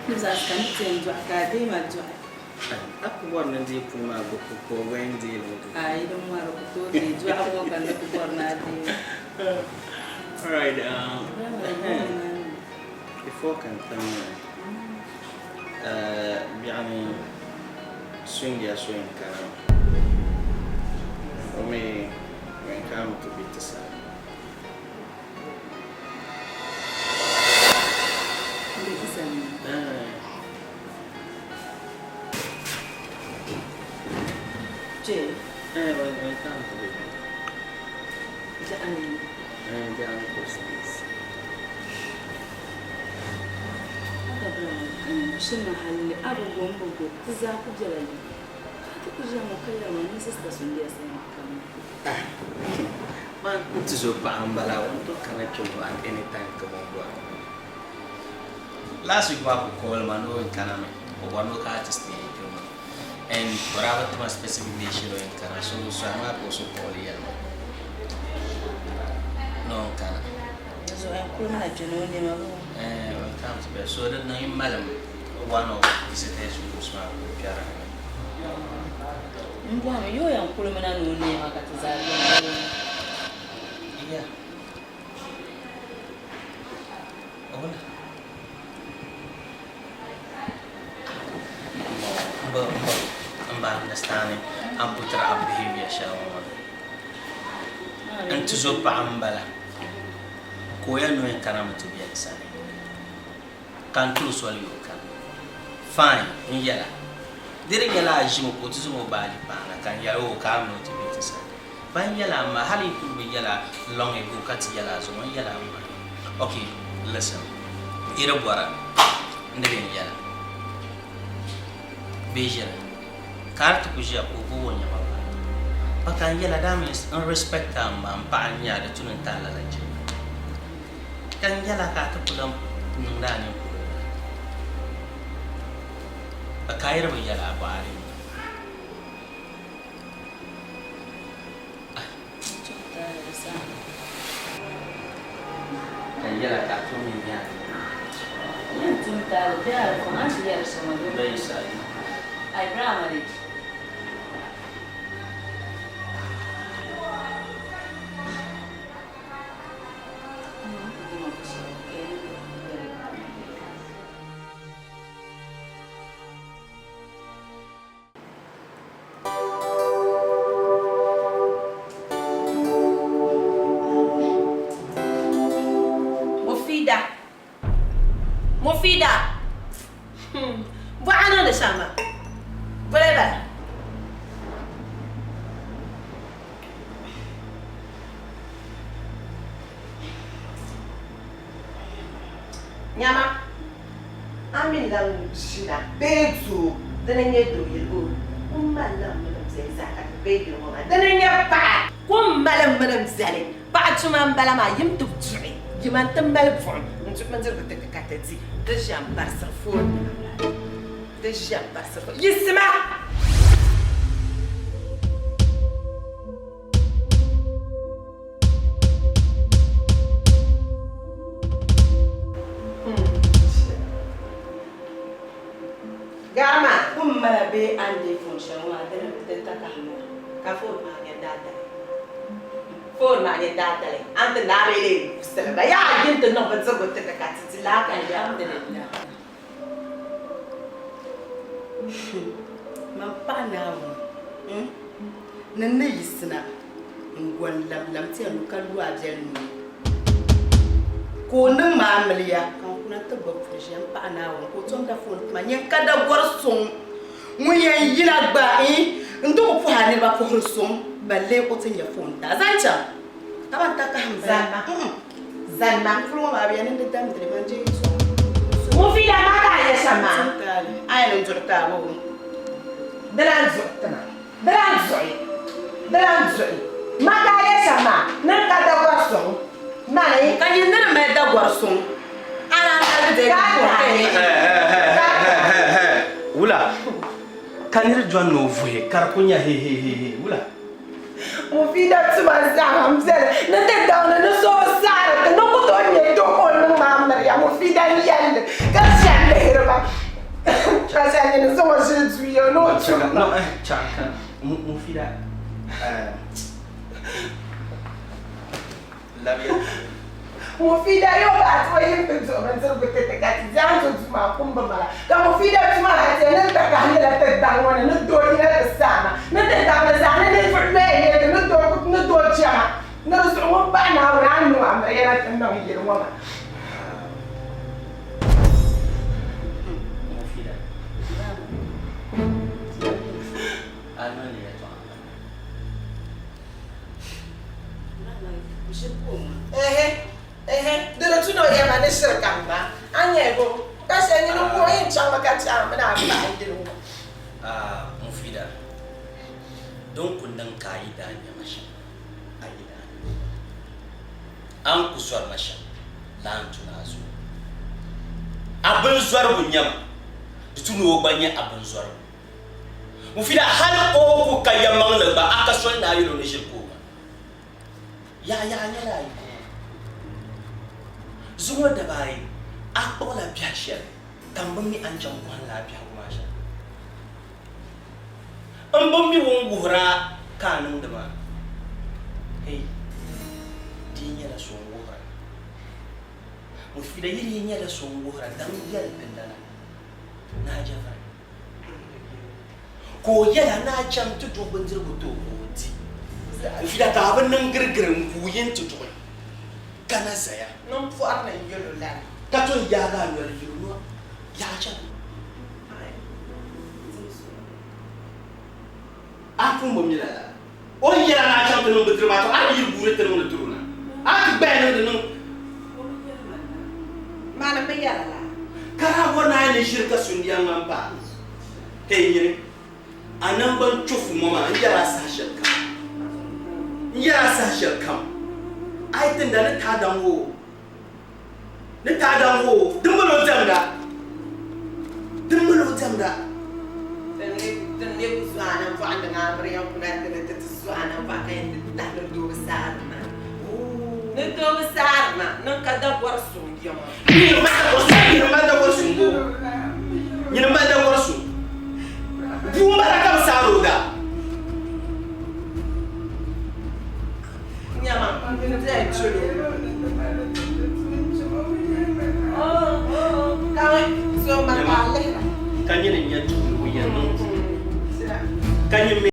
C: Nous avons fait un cadre, ma joie.
G: Aku buat nanti pun aku ko wendi lo.
C: Ai dong maro ko to di joie mo kan ko borna di.
G: Alright, before kan يعني swing ya swing kan. Ome when come to be tesa. When come to be. Jangan khusus.
C: Shina hali abubuwan bugu za ku jira ne. Ka ku jira mu kai yawan ne sista sun da sai makam.
G: Man itu zopa ambala untuk karena coba anytime kamu buat. Last week aku call manu karena wanu ka artist ni cuma. And berapa tu mas specific day show yang karena sama aku so call ya. No karena.
C: So aku mana jenuh ni malu.
G: When it comes to bed, so that name madam one of visitors who smart piara.
C: Mbwa yo yang kulu mana nuni wakati za.
G: Iya. Oh lah. Mbak understanding ang putra ang behavior siya mo. Ang tuzo pa ambala. Kuya no yung kanama to biya isa. Kan tu swali kan. Fine, yala. Dire yala ajimo ko tuzo mo bali pa na kan yala o ka no to biya isa. Ban yala ma hali ku bi yala long ago kati yala zo mo yala ma. Okay, listen. Ira bora. Ndebe yala. Bejela. Kartu kujia kubu nya baba. Pakan yela damis un respect am pa nya da tunun tala la ji. Kan yela ka ta kulam nunda ne ku. Akaira ba yela bari. Kan yela ka tunun nya.
C: Tunta da kuma shi ya sama da
G: Bai sai.
C: ai primary
D: Mufida. Buana da sama. Boleh ba? Nyama. Amin lang sina. Bezu. Dananya do yelo. Malam malam zai zaka bedu mama. Dananya pa. Malam malam zai. Ba tuma mbala ma yim tu tsui. Yiman tambal fon. Ntuk manzir ko tek katati. Dejam barsa fon. Dejam barsa fon. Yisma. Gama mala be ande function wa dana tenta kahma. Ka fon ma ya data. Fon ma ya data le. Ante na re sala ba ya yinta no ba zago ta ka ti la ka ya alhamdulillah. Man pa na wo. Nan ne yisna. Ngwan lam ti anu kalu a jelnu. Ko nan ma amliya kan kuna tabba fushin pa na wo ko ton da fon ma nyen kada gorson mu yan yina gba ndo ko hani ba ko horson balle ko tin ya fon ta zancha aban ta ka hamza zanna fulo ma biya nan da dam da man je so mu fi da ma ka ya sama ai nan jurta wo dalan zoi ma ka ya sama nan ka da gorson Mane, kan je net met dat worstelen. Ana
G: Wula. Kan je John no vuhe karkunya he wula.
E: Mo fi da tuma sa hamzele. Na te down na so sare. No ko to nye to ko no ma Maria. Mo fi da yende. Ka shande herba. Trasa nye so mo shi tuyo no chuma.
G: No, chaka. Mo fi da. Labia.
E: Mo fi da yo ba to yin pe so man so ko te ka ti jan so tuma kumba mala. Ka mo fi da tuma ha te na ta ka ni la te dan wona no do ni la sama. Na te da na sa na ni for me ye no do chama. Na so mo ba na wa no am ya na tan no yi ro ma.
G: Mo fi da. Ano ni ya to.
E: Dero tu no ya mane serkamba. Anye go. Kasi ni no ko yin chama ka chama na ba ndiro.
G: Mufida. Don kundan kaida ne masha. Aida. An kuswar masha. Lan tunazo. Abin zuwar bunyam. Ditunu banye abin zuwar. Mufida hal o ku kayamang ba aka son na yiro ne shirko. Ya rai. Zuwa da bai akpo la biya shi tamban mi an jan kwan la biya kuma shi an ban mi won gura kanun da ma hey dinya la son gura mu fi da yiri nya la son gura dan yal bindana na jafa ko yala na jam tu do banjir buto ko ti fi da ta ban nan girgirin ku yin tu kana saya
E: Non fu arna yolo la.
G: Kato ya ga yolo yolo ya cha afun bom yala o yala na cha to no betre ma to a yi bure te no turuna a ti be no de no
E: Mana me yala la.
G: kara wona ne shirka sundiyan ngamba hey yire anan ban chufu mama yara sashal kam ai tunda na ta dango dumbalo jamda
C: dan ne ku zuana fa anda ngabri yang kuna tete zuana fa kain dah do besar ma ne do besar ma nan kada borsu yama
G: ni manda borsu Bumbara kam saruda.
C: Nyama, saya chulo. Kau so makale.
G: Kanya ni nya tu ya no. Kanya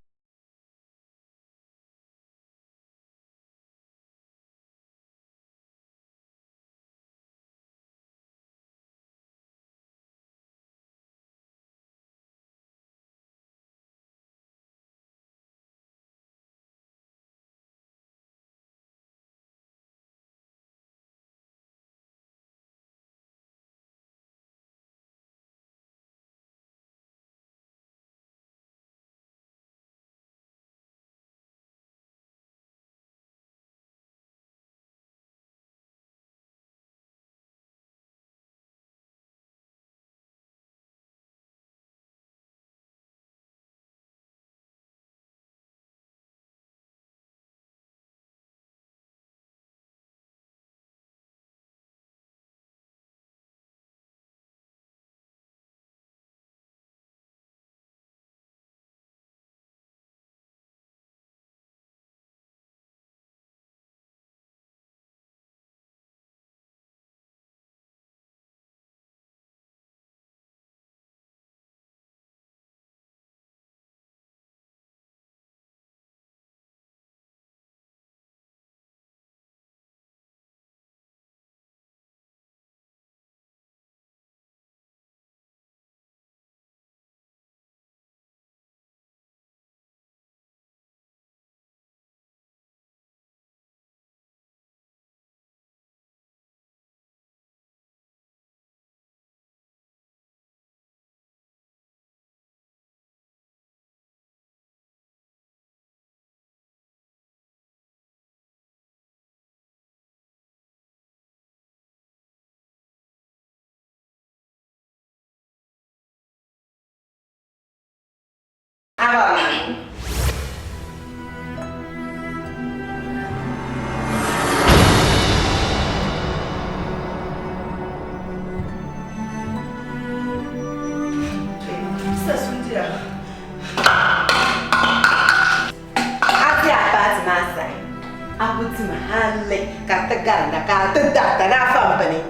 C: Garda ka tedata na fampani.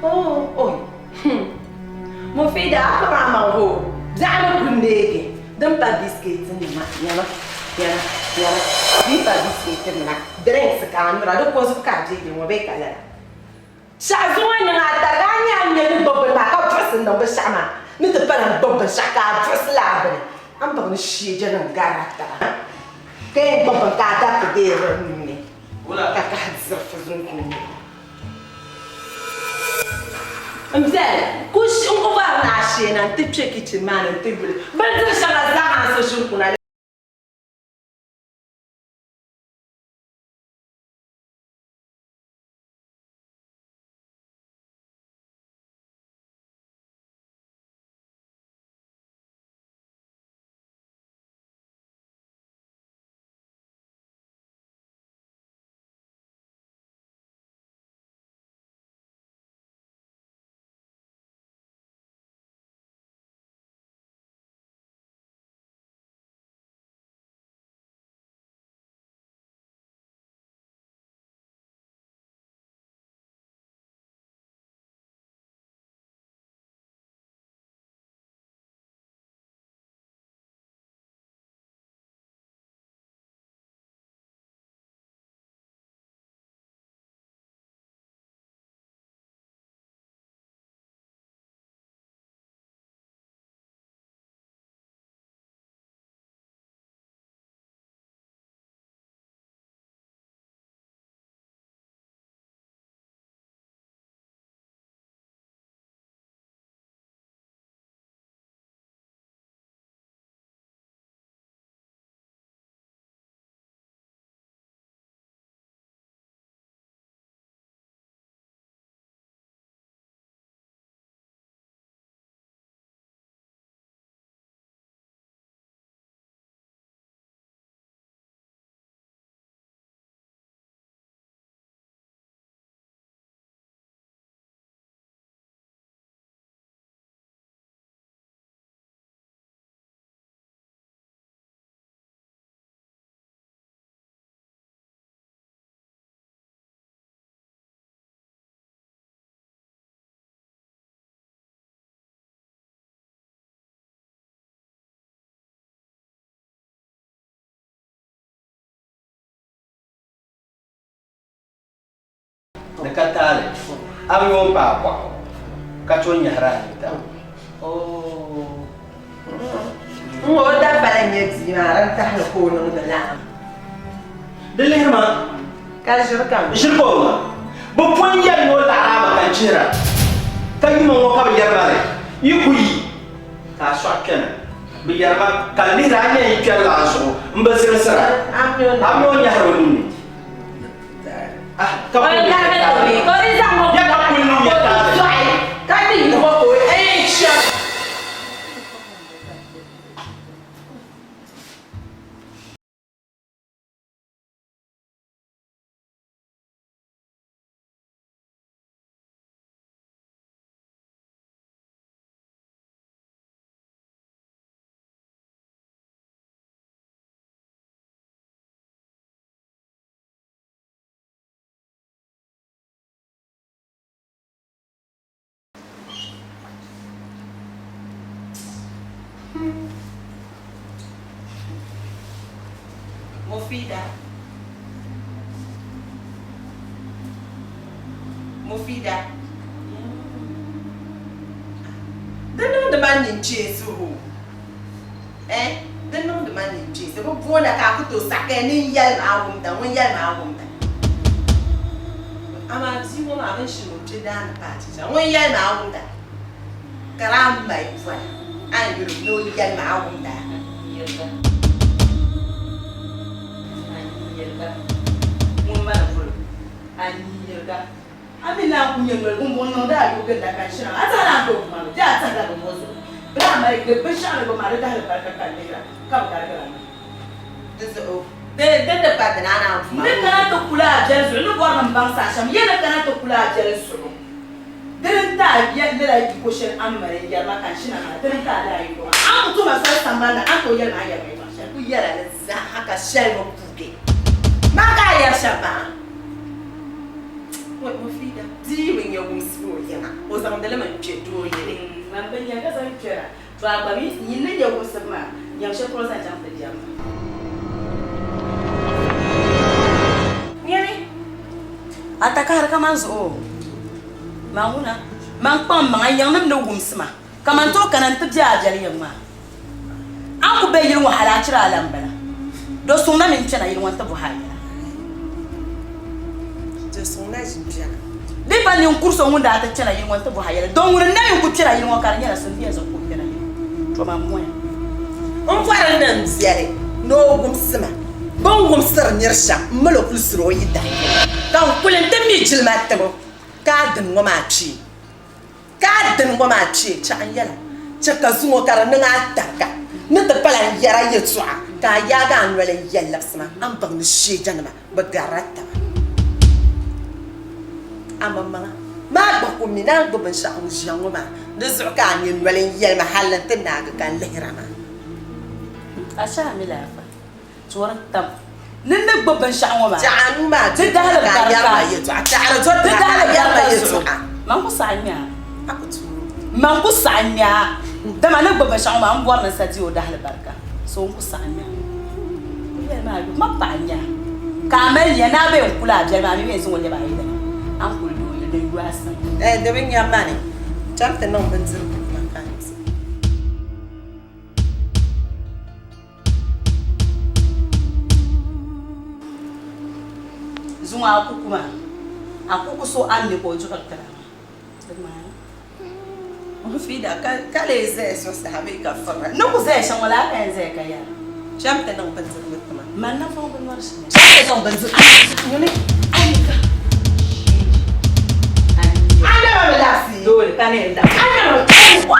C: Oh. Mo fida ka mama ho. Jana kundege. Dan pa biscuit ni ma. Yana. Ni pa biscuit ni na. Drinks ka andra do ko su ka je mo be kala. Sha zuwa ni ngata ganya ni bobo na ka person no be shama. Ni te pa bobo shaka first lab. Am ba ni shi je na garata. Ke bobo ka ta pe de ni. Wala ka zarf zunku. Mzee, kush ungoba na shena tipche kitchen man tibule. Bantu shaka za so shukuna.
G: ne ka taale am yon pa kwa ka to nyahara ni ta
E: Mo da bala nyeti ma ran ta hal ko no da la.
G: dele ma
E: Ka shirka.
G: shirko ma bo pon ya no la ma kan jira ka yi mo ka bi yarbale yi ku yi ka so akena bi yarba ka ni ra nya yi kala so mbasir sara am yo nyaharo ni ka
A: Ôi, ra cái đầu đi, có đi ra một
G: ya ka ku ni ya ta
E: Ka ti no ko e sha.
C: Mufida. Dano the man in chase who? Dano the man in chase. The one that I put to sack any yell album that one yell album. I'm a zero mention to down the parties. I want yell album that. Karam my friend. I will know yell album that. Ami na kunyengwe kumbono da yogenda kashina atala ndo mama ja atala bomozo bra mai ke beshana go mare da ka kanira ka karagala deso de patna na ne kana to kula jelso no bor man bang sa sham yena kana to kula jelso den ta ya de la ko shen amare ya ma kashina na den ta da yi ko am to ma sa sambana an to yel ma ya mai ma sha ku yela ne za haka shel mo puke ma ka ya shaba Mufida, when you're going to was on the lemon jet door. I'm being young as I care. But you need your was a man, young shepherd and jump the jam. Nearly Ataka commands all Mauna, Mampam, my young no woomsma. Come and talk and to judge young man. I will beg you what I actually lambana. Those who not in China you want to hide. Depa ni kurso ngunda ata chana yin wanta bo hayala don wurin na yin kucira yin wakar nyara sun biya zakko kana yin to ma moya on fara nan ziyare no gumsima bon gumsir nyirsha malo kulsiro yida kan kulin tan mi jilma tabo ka din ngoma ci cha yala cha ka zuwa kar nan ataka ni ta palan yara yetsua ka ya ga nwele yalla sama an bang ni shejanama bagarata Amama, ma baku mina go ben sha on jiango ma de zuka ni nwelen yel ma halan tin na ga kan lehrama asha mi la fa tuwaran tam nin ne go ben sha on ma ja'anu ma de dala ga ya ma yeto atara to de dala ya ma yeto man ku sanya akutu man ku sanya da ma ne go ben sha on ma an bor na sati o dala barka so ku sanya yel ma go ma panya ka men ya na be kula je ma mi be sun wole ba yi da Uncle Louis, the US. The ring your money. Jump the numbers in my kinds. Zuma Kukuma. A Kuku so I'm the boy to the man. Fida, Kale says, was the Hamika for no possession while I can say, jump the numbers with the man. Man, no problem. I never laugh. Do it, can you? I never. Wow!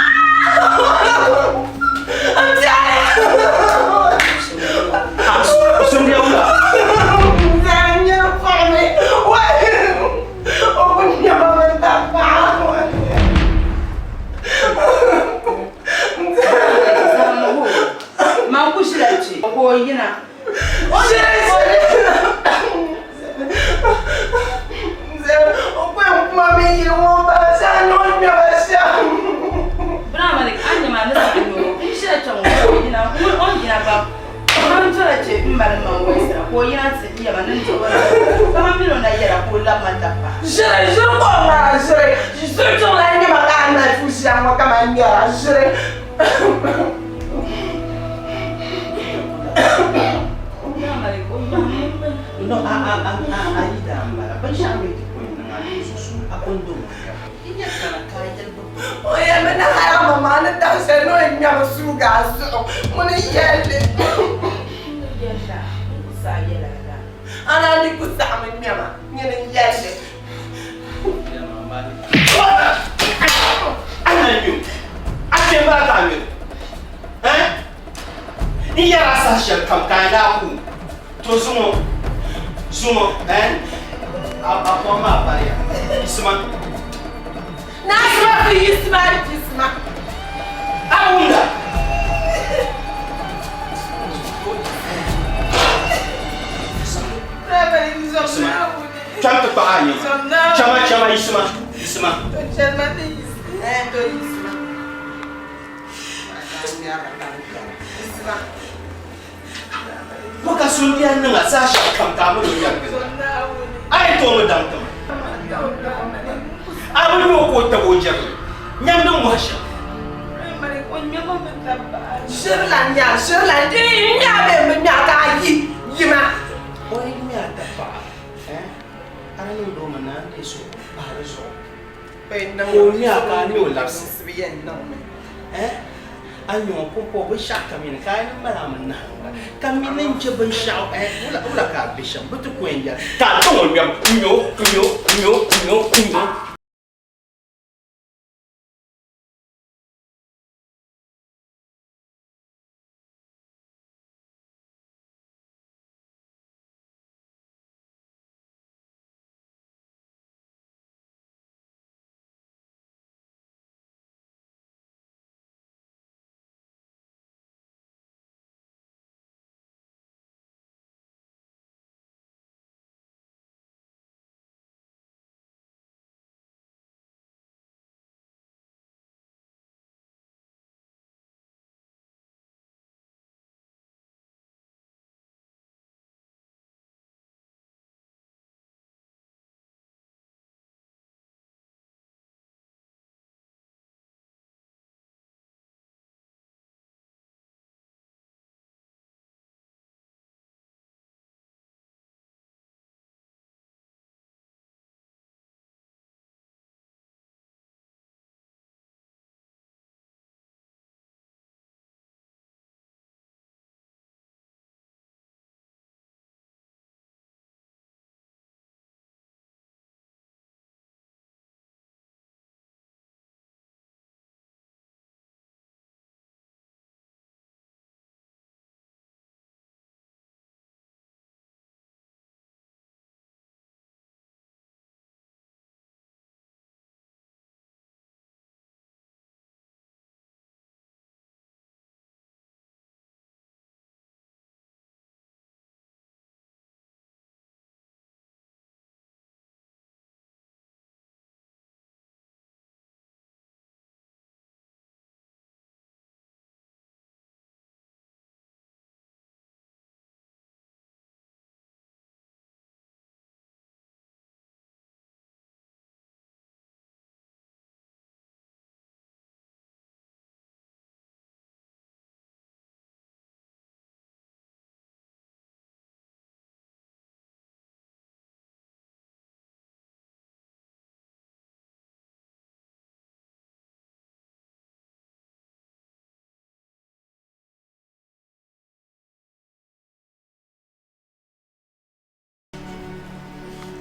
C: I'm tired. Damn, you're funny. What? Open your mouth and tap out. Ma push it. Oh, you know. Mami, you want to know me? Brahma, I'm not going to show you know, on your about. I'm trying to check my
A: ko yana tsiya ba nan to ba kama mino na yara ko lamma tappa
E: je comprends je surtout la ni ma kana fusi amma kama nyara je
G: no aida ambara ban shawe ko na susu akondo iya kana kai jalbo
E: oye mena haya mama na ta se no nyama suga so mun yelle
A: yalla sa yalla da
E: ana ni ku sa mun nyama nyene yelle
G: ya mama ayo ake ba ka mi iya rasa shel kam ka da ku to sumo apa ma paria isma
E: nasra fi isma
G: aunda Chama pa anyo. Chama isma. Maka sundian nga sa siya kam kamu do yang. Ay to mo dam kam. Abu mo ko ta bo jam. Nyam do mo siya.
E: Sherlan di nya be me nya ka yima.
G: Oy nya ta pa. Ana ni do mana eso. Para so.
E: Pe na
G: Mo nya ka ni o laps.
E: bien no me.
G: Anyo po ba siya kami kaya ng malaman na kami na yung jabang siya wala ka bisya buto ko yan katong nyo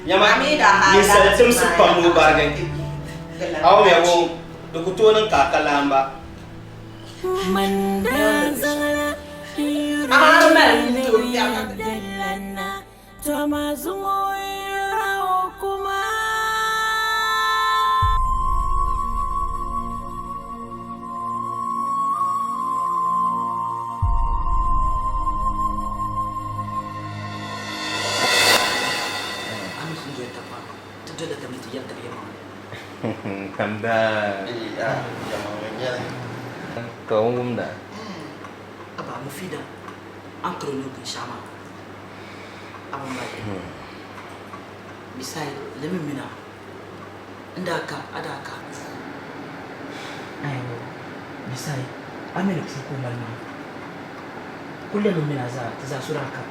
G: Nyama misal tum su pamu bargan. Aw me wo do kuto nan kakalamba.
I: Kanda.
G: Iya, jamanya.
I: Kau ngumda.
F: Aba mufida. An krono bin shama.
C: abambaye bisai lemi mina ndaka adaka ayo bisai amene kufuko malma kullum mina za suraka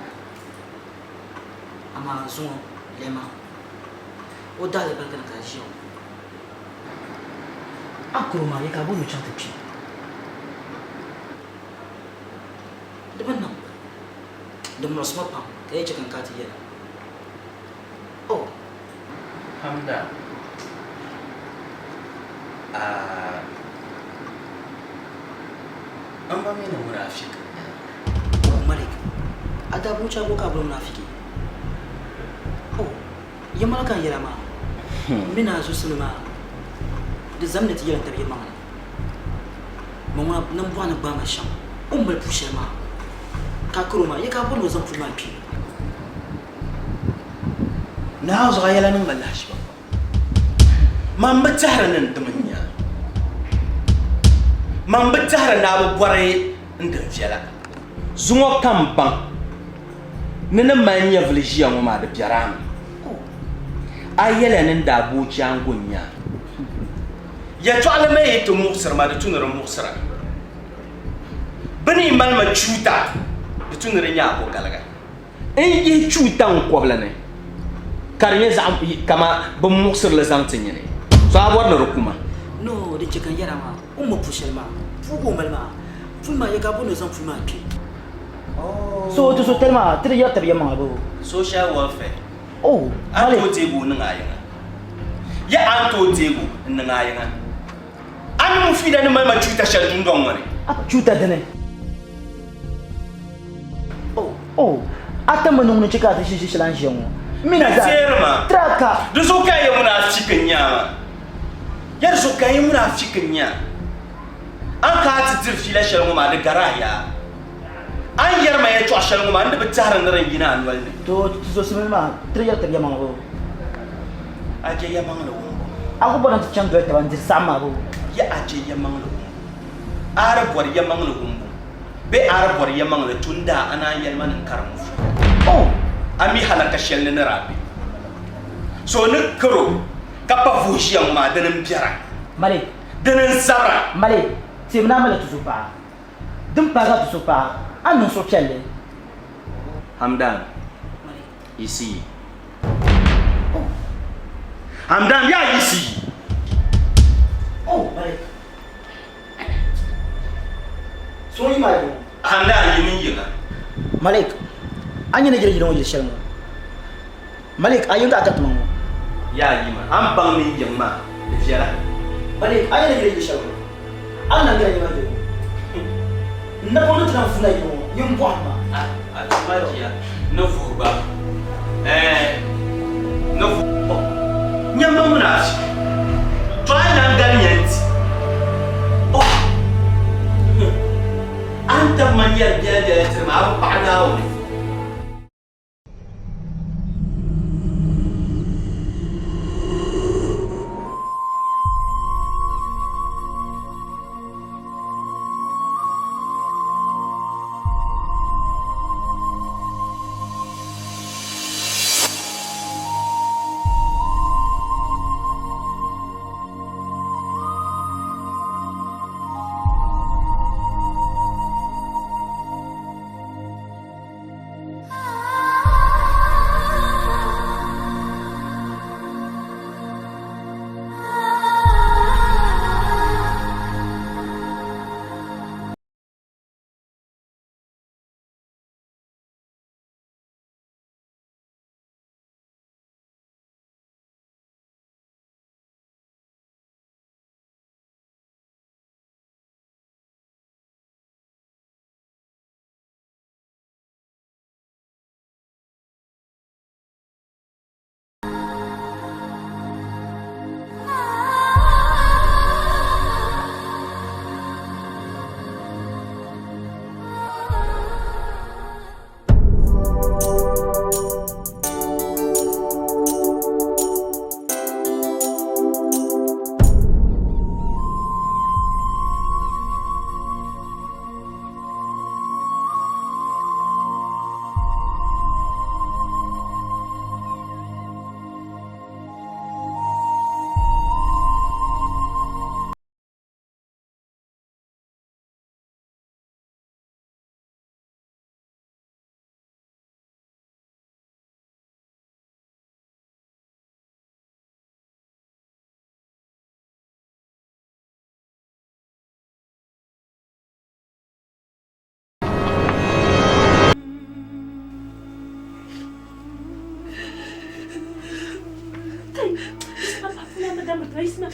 C: ama zuwa lema o dale barkan ka jiyo akuruma ya ka bu mu chanta pi daban nan da mu rasma pa ka yi cikin kati yana oh
G: Hamda an ba mini munafiki
C: Malik ada buca buka belum munafiki oh ya malakan yara ma mina su sinima da zamna ti yaran tabiye ma mama nan ba na ba ma shan umbal pushe ma ka kuruma ya ka bulu zan fuma pi
G: na zo yala nan wallahi ba man ba tahara nan dumanya man ba tahara na bu bore inda fiala zuwa kan ban nana manya village mu ma da biaram a yala nan da bu jangunya ya to alame to muksar ma da tunar muksara bani mal ma chuta da tunar nya ko galaga in yi chutan kwabla ne karnya zam kama ba muksar la zam tinyane so abor na rukuma
C: no da cikin yara ma umma pushe ma fugo malma fuma ya ka bulu zan fuma pi so to so telma tire ya tabiye ma bo
G: social welfare
C: oh
G: anto tegu nan ayanga ya anto tegu nan ayanga an mu fi da ni mai ma chuta shadun don wani
C: chuta dane oh ata manung chika ta shi lan shi mu mina za traka
G: da so kai muna cikin nyama yar so kai muna cikin nya an ka ta dirfi la shalmu ma da garaya an yar ma ya to shalmu ma da bitaran ran gina anwal ne
C: to so sima ma triya ta yamma bo
G: aje yamma la wumbo
C: aku bonan ta chan do ta ban sama bo
G: ya aje yamma la wumbo ara bor yamma la wumbo be ara bor yamma la tunda ana yalman karamu
C: oh
G: ami halaka shel ne rabi so ne kro kapa voshiyan ma danan biara
C: male
G: danan zara
C: male timna male tusupa dum paga tusupa anu so chelle
G: Hamdan isi Hamdan ya isi
C: oh male so yi male
G: Hamdan yimin yinga
C: Malik anya ne jirgin wajen shalmu Malik ayun ka akat mo
G: ya yima an bang min yimma da fiara
C: Malik anya ne jirgin shalmu ana ga yima de na bono tran funa yo yum bwa ma
G: a tumajiya na furba na furba nyamba munafi try na ganiyant oh anta man yarbiya da ya tirma abu ba'na wani
D: اسمع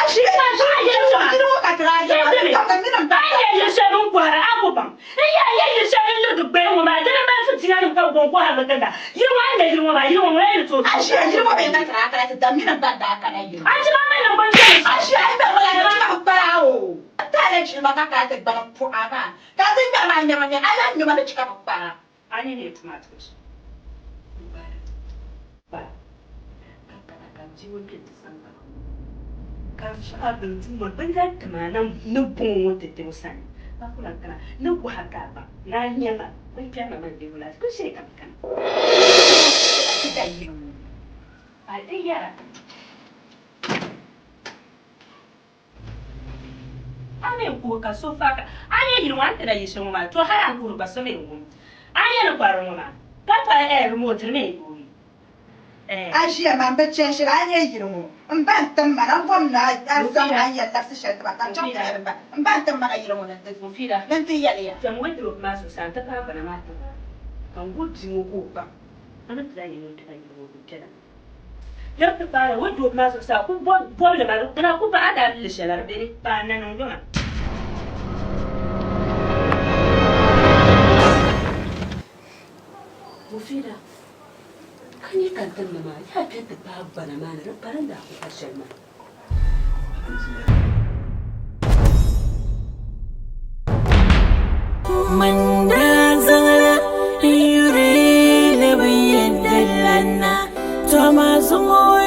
E: Ashi ya shi ka tara ya ka mina ba
D: ya shi mun kwara abu ban ya shi ne da bai mu ma da ba su tinan ka gon ko ha ga da yi wanda yi mu ba yi mu ne to
E: Ashi ya shi mu bai ka tara ka da mina ba da ka na yi
D: Ashi ma mai ban ce
E: Ashi ai ba wala ya ba o ta ne shi ma ka ta ba fu aba ka tin ba ma nyama ne ala nyama da cika ba
D: ani ne tomatoes ba ka ji wani da san ba kan shi abin tuma ban da tumanan nubun wata da musani ba kula kana nubu haka ba na nyama kun fiya na man da wala ku shi kan kan da yi a dai yara ane ko ka so faka ane yi wanta da yi shi mu ma to har an kuru ba so me mu ane na kwaro mu ma ka fa remote me
E: Ashi ya man bacci shi an yi girmo in ban tan mara gwamna an san an yi lafsi shi ba kan can ba in ban tan mara girmo nan da
D: mu fira
E: nan ti yale ya
D: tan wanda ma so san ta ka bana mata kan gudu mu ko ba an ta yi mun ta yi mu tana ya ta fara wanda ma so sa ku bo da ma tana ku ba da lishalar bere ba nan ngoma mu fira kan yi kantar ma ya fi ta ba bana ma na faran da ku kashin ma
J: من زغل يريد بيد لنا توما زغل